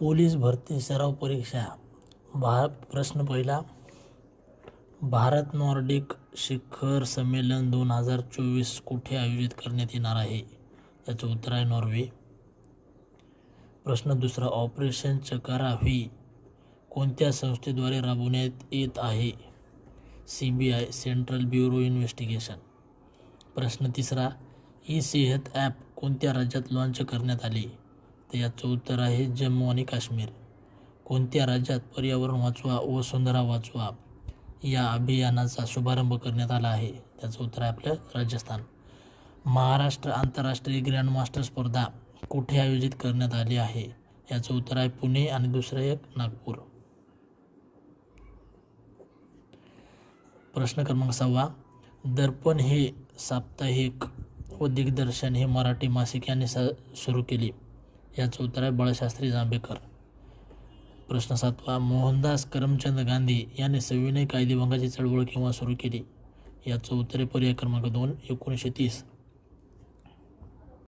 Police भरती सराव परीक्षा प्रश्न पहिला, भारत नॉर्डिक शिखर संमेलन 2024 कुठे आयोजित करण्यात येणार आहे? याचं उत्तर आहे नॉर्वे. प्रश्न दुसरा, ऑपरेशन चकारा ही कोणत्या संस्थेद्वारे राबवण्यात येत आहे? CBI, central bureau investigation. प्रश्न तिसरा, ई सेहत ॲप कोणत्या राज्यात लॉन्च करण्यात आले? तर याचं उत्तर आहे जम्मू आणि काश्मीर. कोणत्या राज्यात पर्यावरण वाचवा वसुंधरा वाचवा या अभियानाचा शुभारंभ करण्यात आला आहे? त्याचं उत्तर आहे आपलं राजस्थान. महाराष्ट्र आंतरराष्ट्रीय ग्रँडमास्टर स्पर्धा कुठे आयोजित करण्यात आली आहे? याचं उत्तर आहे पुणे आणि दुसरं एक नागपूर. प्रश्न क्रमांक 6, दर्पण हे साप्ताहिक व दिग्दर्शन हे मराठी मासिक यांनी सुरू केले. याचं उत्तर आहे बाळशास्त्री जांभेकर. प्रश्न 7, मोहनदास करमचंद गांधी यांनी सविनय कायदेभंगाची चळवळ केव्हा सुरू केली? याचं उत्तर आहे पर्याय क्रमांक 2, 1930.